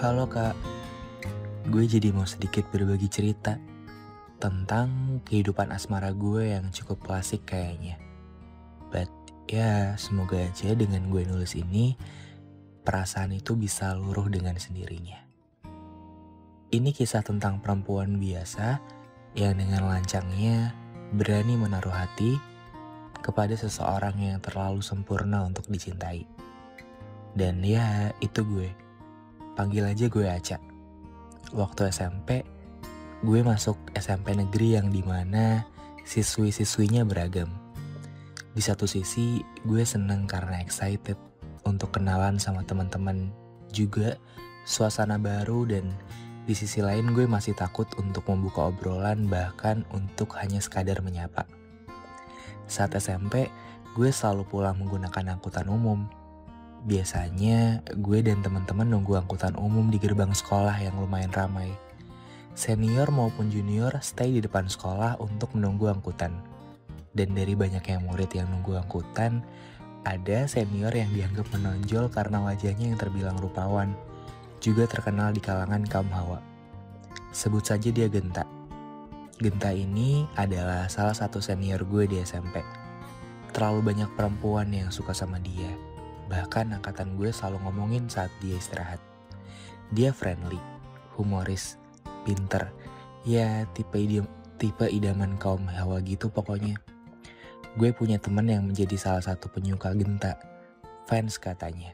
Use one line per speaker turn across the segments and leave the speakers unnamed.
Halo Kak, gue jadi mau sedikit berbagi cerita tentang kehidupan asmara gue yang cukup klasik kayaknya. But ya semoga aja dengan gue nulis ini, perasaan itu bisa luruh dengan sendirinya. Ini kisah tentang perempuan biasa yang dengan lancangnya berani menaruh hati kepada seseorang yang terlalu sempurna untuk dicintai. Dan ya itu gue, panggil aja gue Aca. Waktu SMP, gue masuk SMP negeri yang dimana siswi-siswinya beragam. Di satu sisi, gue seneng karena excited untuk kenalan sama teman-teman, juga suasana baru, dan di sisi lain gue masih takut untuk membuka obrolan, bahkan untuk hanya sekadar menyapa. Saat SMP, gue selalu pulang menggunakan angkutan umum. Biasanya gue dan teman-teman nunggu angkutan umum di gerbang sekolah yang lumayan ramai. Senior maupun junior stay di depan sekolah untuk menunggu angkutan. Dan dari banyaknya murid yang nunggu angkutan, ada senior yang dianggap menonjol karena wajahnya yang terbilang rupawan, juga terkenal di kalangan kaum hawa. Sebut saja dia Genta. Genta ini adalah salah satu senior gue di SMP. Terlalu banyak perempuan yang suka sama dia. Bahkan angkatan gue selalu ngomongin saat dia istirahat. Dia friendly, humoris, pinter. Ya tipe idaman kaum hawa gitu pokoknya. Gue punya temen yang menjadi salah satu penyuka Genta. Fans katanya.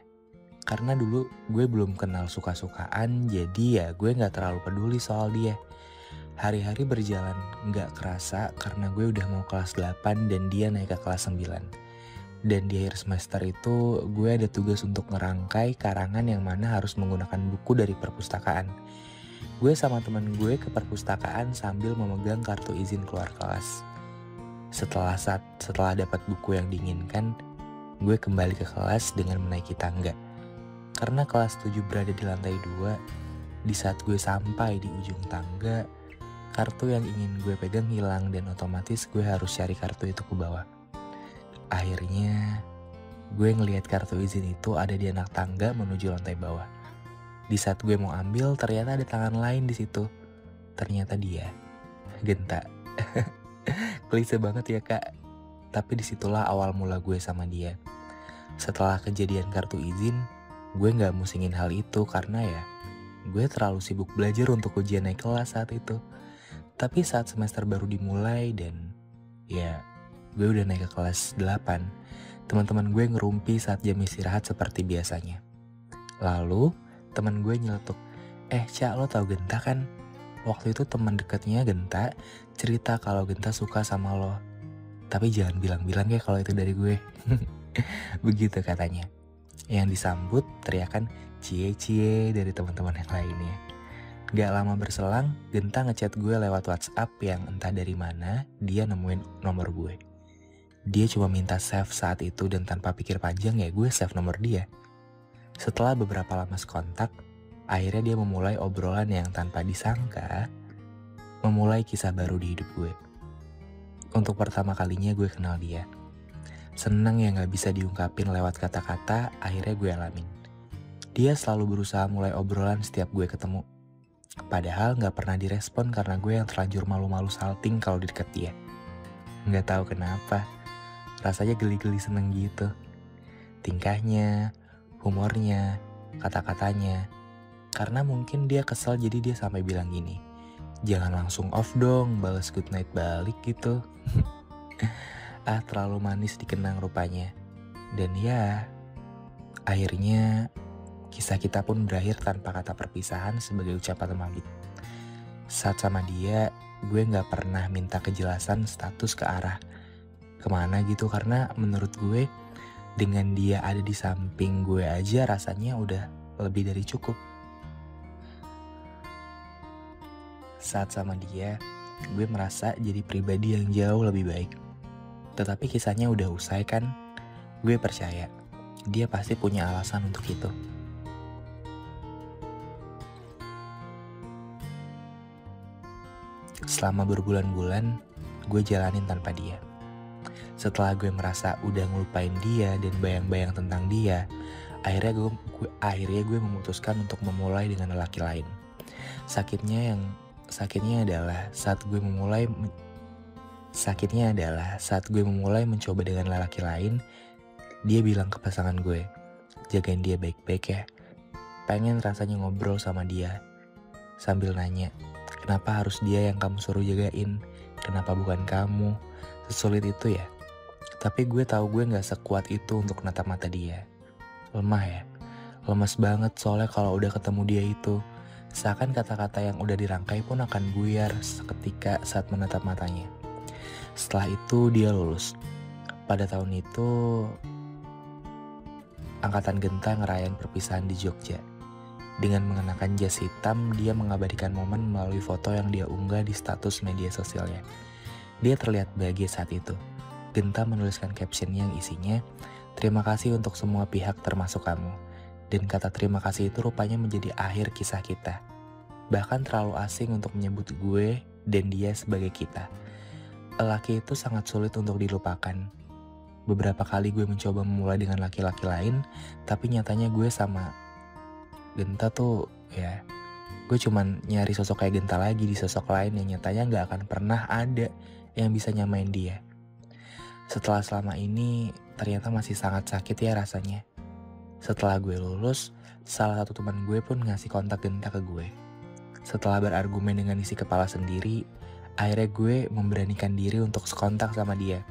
Karena dulu gue belum kenal suka-sukaan, jadi ya gue gak terlalu peduli soal dia. Hari-hari berjalan gak kerasa karena gue udah mau kelas 8 dan dia naik ke kelas 9. Dan di akhir semester itu gue ada tugas untuk ngerangkai karangan yang mana harus menggunakan buku dari perpustakaan. Gue sama temen gue ke perpustakaan sambil memegang kartu izin keluar kelas. Setelah dapat buku yang diinginkan, gue kembali ke kelas dengan menaiki tangga. Karena kelas 7 berada di lantai 2, di saat gue sampai di ujung tangga, kartu yang ingin gue pegang hilang dan otomatis gue harus cari kartu itu ke bawah. Akhirnya, gue ngelihat kartu izin itu ada di anak tangga menuju lantai bawah. Di saat gue mau ambil, ternyata ada tangan lain di situ. Ternyata dia, Genta. Klise banget ya Kak. Tapi disitulah awal mula gue sama dia. Setelah kejadian kartu izin, gue gak musingin hal itu karena ya, gue terlalu sibuk belajar untuk ujian naik kelas saat itu. Tapi saat semester baru dimulai dan ya, gue udah naik ke kelas 8. Teman-teman gue ngerumpi saat jam istirahat seperti biasanya. Lalu teman gue nyeletuk, Cak, lo tau Genta kan? Waktu itu teman dekatnya Genta cerita kalau Genta suka sama lo. Tapi jangan bilang-bilang ya kalau itu dari gue. Begitu katanya. Yang disambut teriakan cie-cie dari teman-teman yang lainnya. Gak lama berselang, Genta ngechat gue lewat WhatsApp yang entah dari mana dia nemuin nomor gue. Dia cuma minta save saat itu dan tanpa pikir panjang ya gue save nomor dia. Setelah beberapa lama sekontak, akhirnya dia memulai obrolan yang tanpa disangka memulai kisah baru di hidup gue. Untuk pertama kalinya gue kenal dia. Senang yang gak bisa diungkapin lewat kata-kata, akhirnya gue alamin. Dia selalu berusaha mulai obrolan setiap gue ketemu. Padahal gak pernah direspon karena gue yang terlanjur malu-malu salting kalau di deket dia. Gak tahu kenapa. Rasanya geli-geli seneng gitu. Tingkahnya, humornya, kata-katanya. Karena mungkin dia kesel jadi dia sampai bilang gini, jangan langsung off dong, balas good night balik gitu. Terlalu manis dikenang rupanya. Dan ya, akhirnya kisah kita pun berakhir tanpa kata perpisahan sebagai ucapan pamit. Saat sama dia, gue gak pernah minta kejelasan status ke arah kemana gitu, karena menurut gue dengan dia ada di samping gue aja rasanya udah lebih dari cukup. Saat sama dia, gue merasa jadi pribadi yang jauh lebih baik. Tetapi kisahnya udah usai kan? Gue percaya dia pasti punya alasan untuk itu. Selama berbulan-bulan, gue jalanin tanpa dia. Setelah gue merasa udah ngelupain dia dan bayang-bayang tentang dia, Akhirnya gue memutuskan untuk memulai dengan lelaki lain. Sakitnya adalah saat gue memulai mencoba dengan lelaki lain. Dia bilang ke pasangan gue, jagain dia baik-baik ya. Pengen rasanya ngobrol sama dia. Sambil nanya, kenapa harus dia yang kamu suruh jagain? Kenapa bukan kamu? Sesulit itu ya? Tapi gue tahu gue gak sekuat itu untuk natap mata dia. Lemah ya? Lemas banget soalnya kalau udah ketemu dia itu. Seakan kata-kata yang udah dirangkai pun akan buyar seketika saat menatap matanya. Setelah itu dia lulus. Pada tahun itu Angkatan Genta ngerayain perpisahan di Jogja. Dengan mengenakan jas hitam, dia mengabadikan momen melalui foto yang dia unggah di status media sosialnya. Dia terlihat bahagia saat itu. Genta menuliskan caption yang isinya, terima kasih untuk semua pihak termasuk kamu. Dan kata terima kasih itu rupanya menjadi akhir kisah kita. Bahkan terlalu asing untuk menyebut gue dan dia sebagai kita. Lelaki itu sangat sulit untuk dilupakan. Beberapa kali gue mencoba memulai dengan laki-laki lain, tapi nyatanya gue sama Genta tuh ya, gue cuman nyari sosok kayak Genta lagi di sosok lain yang nyatanya gak akan pernah ada yang bisa nyamain dia. Setelah selama ini, ternyata masih sangat sakit ya rasanya. Setelah gue lulus, salah satu teman gue pun ngasih kontak Genta ke gue. Setelah berargumen dengan isi kepala sendiri, akhirnya gue memberanikan diri untuk sekontak sama dia.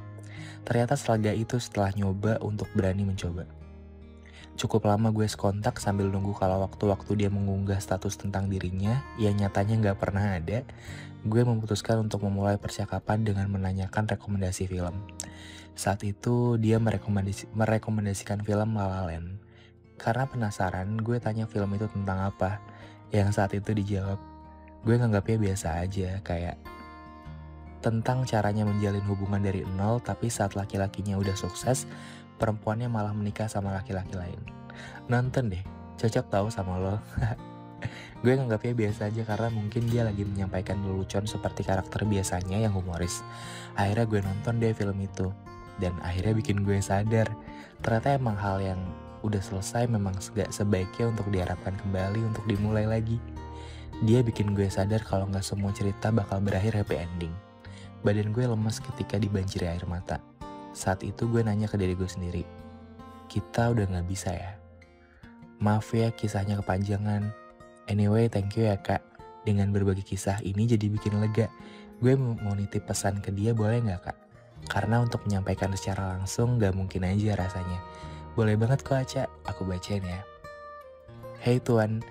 Ternyata setelah setelah nyoba untuk berani mencoba. Cukup lama gue sekontak sambil nunggu kalau waktu-waktu dia mengunggah status tentang dirinya yang nyatanya gak pernah ada. Gue memutuskan untuk memulai percakapan dengan menanyakan rekomendasi film. Saat itu dia merekomendasikan film La La Land. Karena penasaran, gue tanya film itu tentang apa. Yang saat itu dijawab, gue nganggapnya biasa aja, kayak tentang caranya menjalin hubungan dari nol, tapi saat laki-lakinya udah sukses, perempuannya malah menikah sama laki-laki lain. Nonton deh, cocok tahu sama lo. Gue nganggapnya biasa aja karena mungkin dia lagi menyampaikan lelucon seperti karakter biasanya yang humoris. Akhirnya gue nonton deh film itu, dan akhirnya bikin gue sadar, ternyata emang hal yang udah selesai memang gak sebaiknya untuk diharapkan kembali untuk dimulai lagi. Dia bikin gue sadar kalau gak semua cerita bakal berakhir happy ending. Badan gue lemes ketika dibanjiri air mata. Saat itu gue nanya ke diri gue sendiri, kita udah gak bisa ya? Maaf ya kisahnya kepanjangan. Anyway, thank you ya kak. Dengan berbagi kisah ini jadi bikin lega. Gue mau nitip pesan ke dia boleh gak kak? Karena untuk menyampaikan secara langsung gak mungkin aja rasanya. Boleh banget kok Aca, aku bacain ya. Hey Tuan,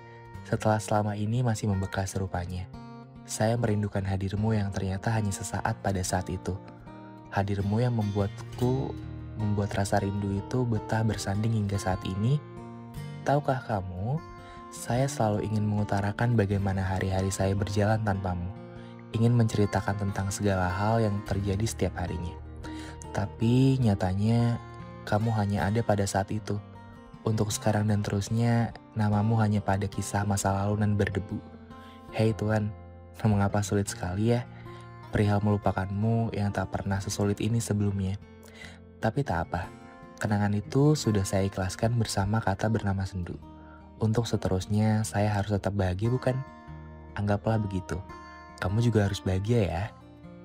setelah selama ini masih membekas rupanya. Saya merindukan hadirmu yang ternyata hanya sesaat pada saat itu. Hadirmu yang membuat rasa rindu itu betah bersanding hingga saat ini. Tahukah kamu, saya selalu ingin mengutarakan bagaimana hari-hari saya berjalan tanpamu. Ingin menceritakan tentang segala hal yang terjadi setiap harinya. Tapi nyatanya kamu hanya ada pada saat itu. Untuk sekarang dan terusnya, namamu hanya pada kisah masa lalu dan berdebu. Hei Tuan, mengapa sulit sekali ya perihal melupakanmu yang tak pernah sesulit ini sebelumnya. Tapi tak apa, kenangan itu sudah saya ikhlaskan bersama kata bernama sendu. Untuk seterusnya saya harus tetap bahagia bukan? Anggaplah begitu. Kamu juga harus bahagia ya.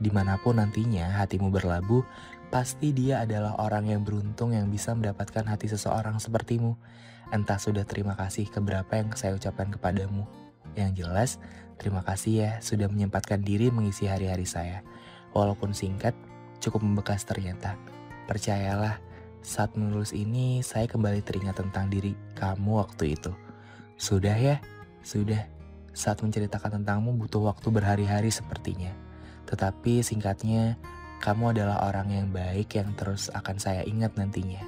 Dimanapun nantinya hatimu berlabuh, pasti dia adalah orang yang beruntung yang bisa mendapatkan hati seseorang sepertimu. Entah sudah terima kasih keberapa yang saya ucapkan kepadamu. Yang jelas, terima kasih ya sudah menyempatkan diri mengisi hari-hari saya. Walaupun singkat, cukup membekas ternyata. Percayalah, saat menulis ini saya kembali teringat tentang diri kamu waktu itu. Sudah ya, sudah. Saat menceritakan tentangmu butuh waktu berhari-hari sepertinya. Tetapi singkatnya, kamu adalah orang yang baik yang terus akan saya ingat nantinya.